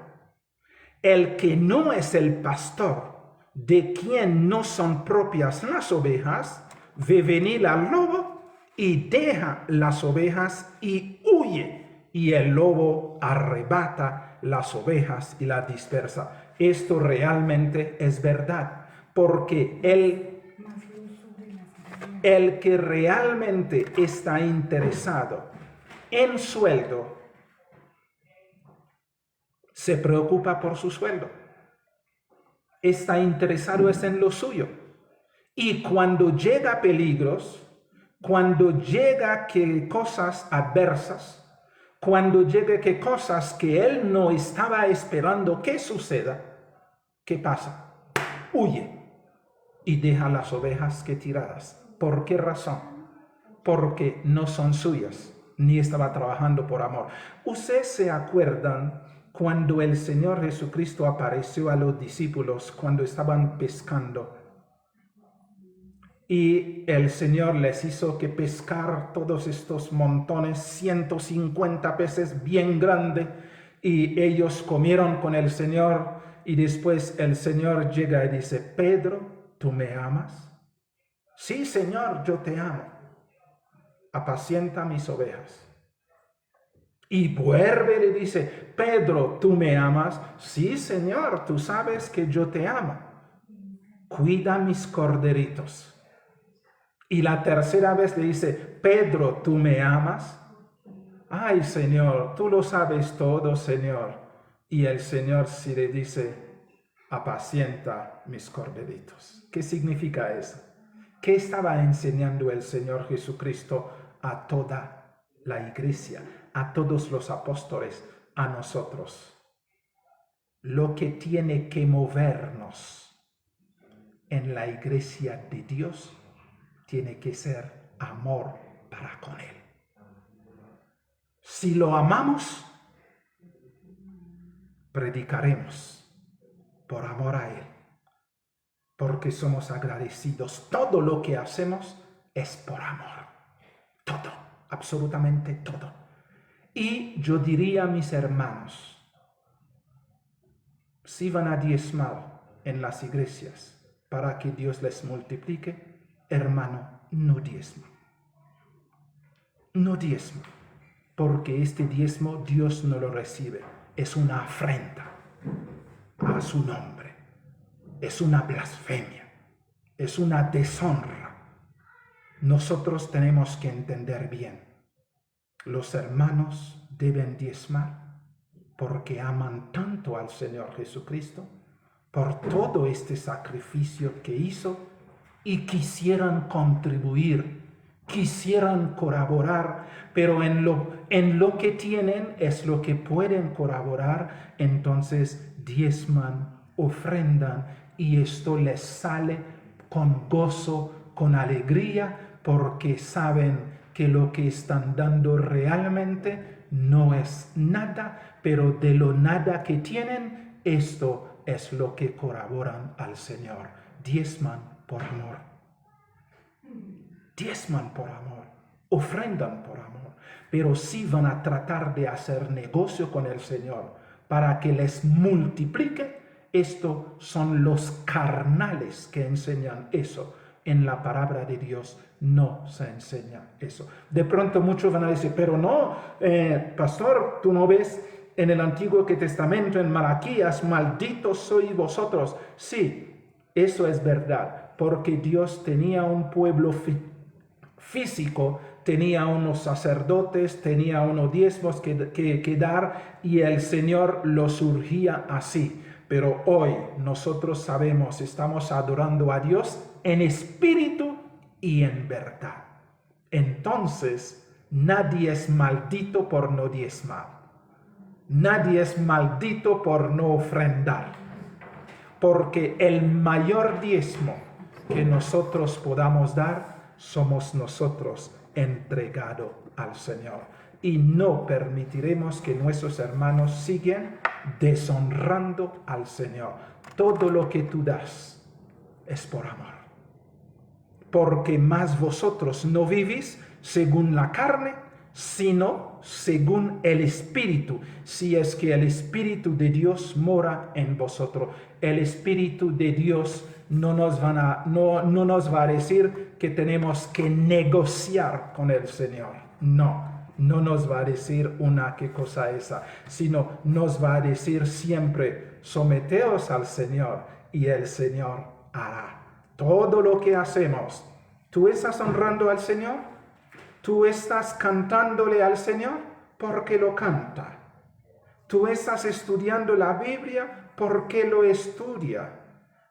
el que no es el pastor, de quien no son propias las ovejas, ve venir al lobo y deja las ovejas y huye, y el lobo arrebata las ovejas y las dispersa. Esto realmente es verdad, porque el que realmente está interesado en sueldo se preocupa por su sueldo. Está interesado es en lo suyo. Y cuando llega peligros, cuando llega que cosas adversas, cuando llega que cosas que él no estaba esperando que suceda, ¿qué pasa? Huye y deja las ovejas que tiradas. ¿Por qué razón? Porque no son suyas, ni estaba trabajando por amor. ¿Ustedes se acuerdan cuando el Señor Jesucristo apareció a los discípulos cuando estaban pescando? Y el Señor les hizo que pescar todos estos montones, 150 peces bien grandes, y ellos comieron con el Señor, y después el Señor llega y dice, Pedro, ¿tú me amas? Sí, Señor, yo te amo. Apacienta mis ovejas. Y vuelve y dice, Pedro, ¿tú me amas? Sí, Señor, tú sabes que yo te amo. Cuida mis corderitos. Y la tercera vez le dice, Pedro, ¿tú me amas? Ay, Señor, tú lo sabes todo, Señor. Y el Señor sí le dice, apacienta mis corderitos. ¿Qué significa eso? ¿Qué estaba enseñando el Señor Jesucristo a toda la iglesia, a todos los apóstoles, a nosotros? Lo que tiene que movernos en la iglesia de Dios tiene que ser amor para con Él. Si lo amamos, predicaremos por amor a Él, porque somos agradecidos. Todo lo que hacemos es por amor. Todo, absolutamente todo. Y yo diría a mis hermanos, si van a diezmar en las iglesias para que Dios les multiplique, hermano, no diezma. No diezma, porque este diezmo Dios no lo recibe. Es una afrenta a su nombre. Es una blasfemia. Es una deshonra. Nosotros tenemos que entender bien. Los hermanos deben diezmar porque aman tanto al Señor Jesucristo, por todo este sacrificio que hizo, y quisieran contribuir, quisieran colaborar, pero en lo que tienen es lo que pueden colaborar, entonces diezman, ofrendan, y esto les sale con gozo, con alegría, porque saben que lo que están dando realmente no es nada, pero de lo nada que tienen, esto es lo que colaboran al Señor. Diezman por amor. Diezman por amor. Ofrendan por amor. Pero si van a tratar de hacer negocio con el Señor para que les multiplique, estos son los carnales que enseñan eso. En la palabra de Dios no se enseña eso. De pronto muchos van a decir, pero no, pastor, ¿tú no ves en el Antiguo Testamento, en Malaquías, malditos sois vosotros? Sí, eso es verdad, porque Dios tenía un pueblo físico, tenía unos sacerdotes, tenía unos diezmos que dar, y el Señor lo surgía así. Pero hoy nosotros sabemos, estamos adorando a Dios en espíritu y en verdad. Entonces, nadie es maldito por no diezmar. Nadie es maldito por no ofrendar. Porque el mayor diezmo que nosotros podamos dar, somos nosotros entregado al Señor. Y no permitiremos que nuestros hermanos sigan deshonrando al Señor. Todo lo que tú das es por amor. Porque más vosotros no vivís según la carne, sino según el Espíritu, si es que el Espíritu de Dios mora en vosotros. El Espíritu de Dios no nos va a decir que tenemos que negociar con el Señor. No nos va a decir qué cosa esa, sino nos va a decir siempre, someteos al Señor y el Señor hará. Todo lo que hacemos, ¿tú estás honrando al Señor? ¿Tú estás cantándole al Señor? Porque lo canta. ¿Tú estás estudiando la Biblia? Porque lo estudia.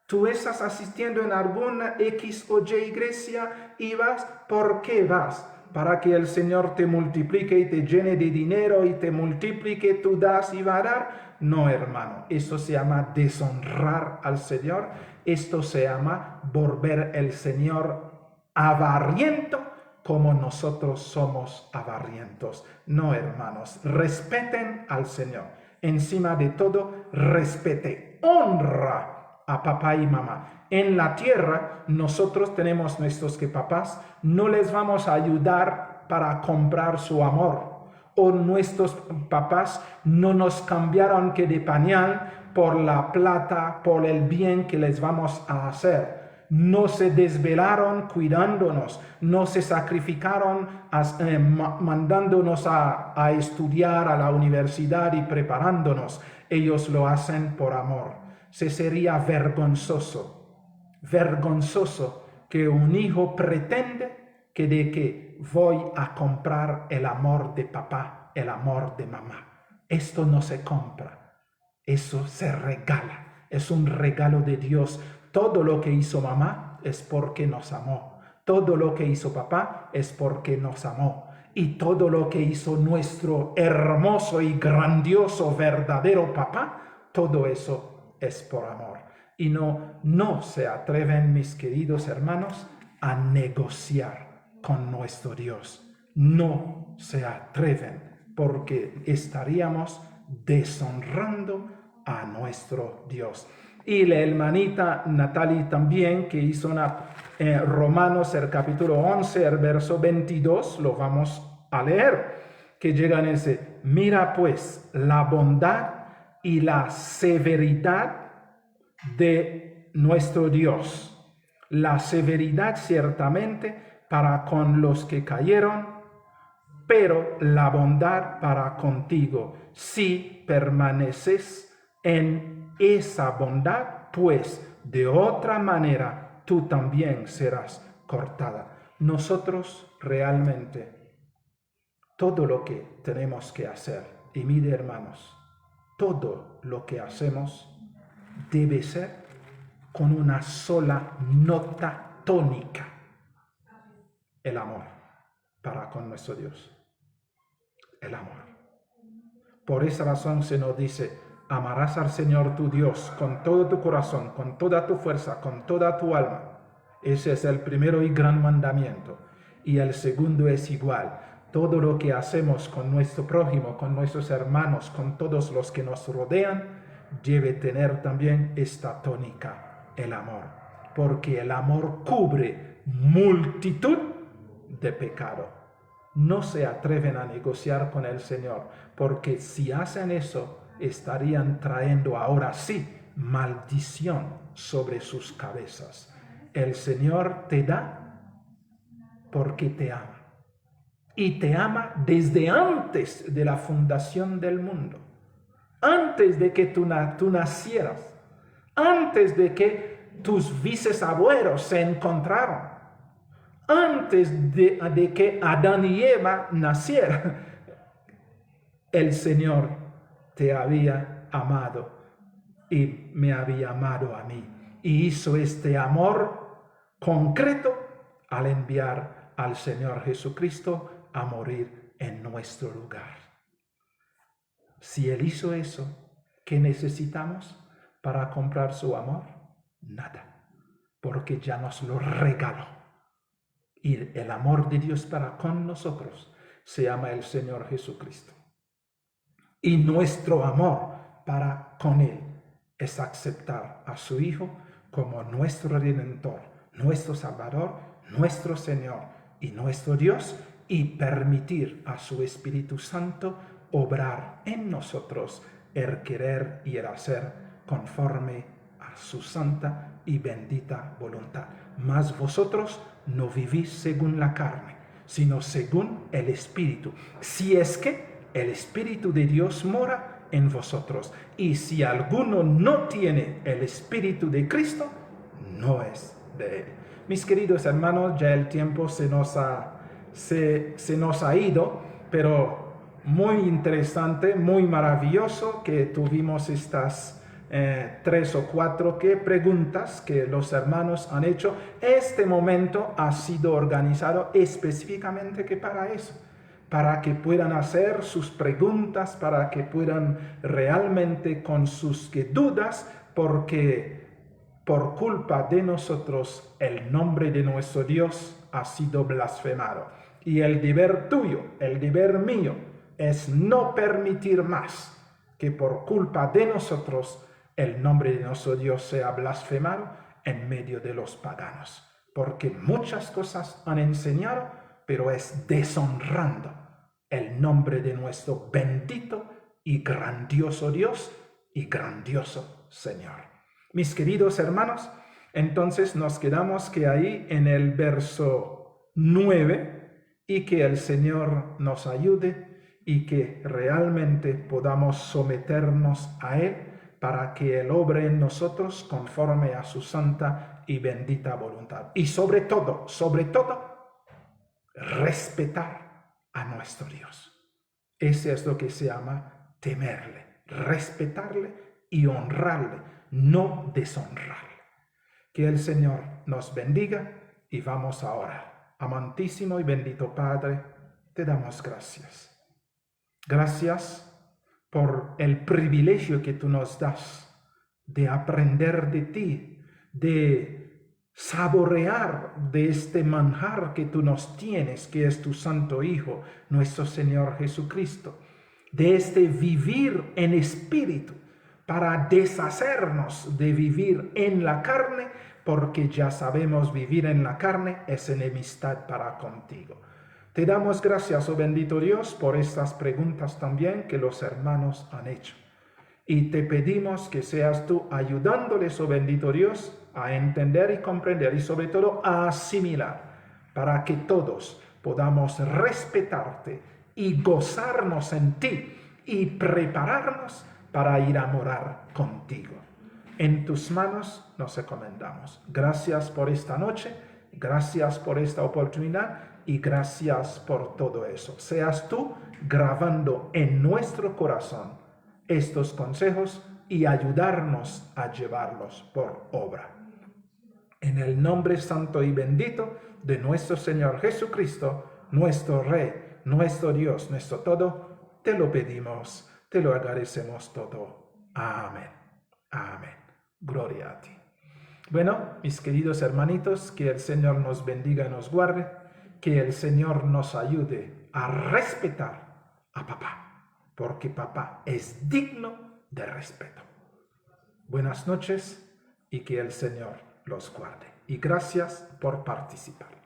¿Tú estás asistiendo en alguna X o Y iglesia y vas? ¿Por qué vas? Para que el Señor te multiplique y te llene de dinero y te multiplique, tú das y va a dar. No, hermano, eso se llama deshonrar al Señor. Esto se llama volver el Señor avariento como nosotros somos avarientos. No, hermanos, respeten al Señor. Encima de todo, respete, honra a papá y mamá. En la tierra, nosotros tenemos nuestros papás, no les vamos a ayudar para comprar su amor. O nuestros papás no nos cambiaron que de pañal por la plata, por el bien que les vamos a hacer. No se desvelaron cuidándonos, no se sacrificaron mandándonos a estudiar a la universidad y preparándonos. Ellos lo hacen por amor. Se sería vergonzoso que un hijo pretende que voy a comprar el amor de papá, el amor de mamá. Esto no se compra, eso se regala, es un regalo de Dios. Todo lo que hizo mamá es porque nos amó. Todo lo que hizo papá es porque nos amó. Y todo lo que hizo nuestro hermoso y grandioso verdadero papá, todo eso es por amor. Y no se atreven, mis queridos hermanos, a negociar con nuestro Dios. No se atreven, porque estaríamos deshonrando a nuestro Dios. Y la hermanita Natalie también, que hizo Romanos, el capítulo 11, el verso 22, lo vamos a leer, que llega en ese: mira pues la bondad y la severidad de nuestro Dios. La severidad ciertamente para con los que cayeron, pero la bondad para contigo, si permaneces en esa bondad, pues de otra manera tú también serás cortada. Nosotros realmente, todo lo que tenemos que hacer, y mire hermanos, todo lo que hacemos debe ser con una sola nota tónica: el amor para con nuestro Dios. El amor. Por esa razón se nos dice: amarás al Señor tu Dios con todo tu corazón, con toda tu fuerza, con toda tu alma. Ese es el primero y gran mandamiento. Y el segundo es igual. Todo lo que hacemos con nuestro prójimo, con nuestros hermanos, con todos los que nos rodean, debe tener también esta tónica: el amor. Porque el amor cubre multitud de pecado. No se atreven a negociar con el Señor, porque si hacen eso, estarían trayendo ahora sí maldición sobre sus cabezas. El Señor te da porque te ama. Y te ama desde antes de la fundación del mundo. Antes de que tú nacieras. Antes de que tus bisabuelos se encontraron. Antes de que Adán y Eva nacieran. El Señor te había amado y me había amado a mí. Y hizo este amor concreto al enviar al Señor Jesucristo a morir en nuestro lugar. Si Él hizo eso, ¿qué necesitamos para comprar su amor? Nada, porque ya nos lo regaló. Y el amor de Dios para con nosotros se llama el Señor Jesucristo. Y nuestro amor para con Él es aceptar a su Hijo como nuestro Redentor, nuestro Salvador, nuestro Señor y nuestro Dios, y permitir a su Espíritu Santo obrar en nosotros el querer y el hacer conforme a su santa y bendita voluntad. Mas vosotros no vivís según la carne, sino según el Espíritu, si es que el Espíritu de Dios mora en vosotros. Y si alguno no tiene el Espíritu de Cristo, no es de Él. Mis queridos hermanos, ya el tiempo se nos ha ido, pero muy interesante, muy maravilloso que tuvimos estas 3 o 4 preguntas que los hermanos han hecho. Este momento ha sido organizado específicamente para eso, para que puedan hacer sus preguntas, para que puedan realmente con sus dudas, porque por culpa de nosotros el nombre de nuestro Dios ha sido blasfemado. Y el deber tuyo, el deber mío, es no permitir más que por culpa de nosotros el nombre de nuestro Dios sea blasfemado en medio de los paganos. Porque muchas cosas han enseñado, pero es deshonrando el nombre de nuestro bendito y grandioso Dios y grandioso Señor. Mis queridos hermanos, entonces nos quedamos que ahí en el verso 9, y que el Señor nos ayude y que realmente podamos someternos a Él para que Él obre en nosotros conforme a su santa y bendita voluntad. Y sobre todo, respetar a nuestro Dios. Ese es lo que se llama temerle, respetarle y honrarle, no deshonrarle. Que el Señor nos bendiga y vamos a orar. Amantísimo y bendito Padre, te damos gracias. Gracias por el privilegio que tú nos das de aprender de ti, de saborear de este manjar que tú nos tienes, que es tu Santo Hijo, nuestro Señor Jesucristo, de este vivir en espíritu, para deshacernos de vivir en la carne, porque ya sabemos vivir en la carne es enemistad para contigo. Te damos gracias, oh bendito Dios, por estas preguntas también que los hermanos han hecho. Y te pedimos que seas tú ayudándoles, oh bendito Dios, a entender y comprender y sobre todo a asimilar, para que todos podamos respetarte y gozarnos en ti y prepararnos para ir a morar contigo. En tus manos nos encomendamos. Gracias por esta noche, gracias por esta oportunidad y gracias por todo eso. Seas tú grabando en nuestro corazón estos consejos y ayudarnos a llevarlos por obra. En el nombre santo y bendito de nuestro Señor Jesucristo, nuestro Rey, nuestro Dios, nuestro todo, te lo pedimos, te lo agradecemos todo. Amén. Amén. Gloria a ti. Bueno, mis queridos hermanitos, que el Señor nos bendiga y nos guarde, que el Señor nos ayude a respetar a papá, porque papá es digno de respeto. Buenas noches y que el Señor los guarde. Y gracias por participar.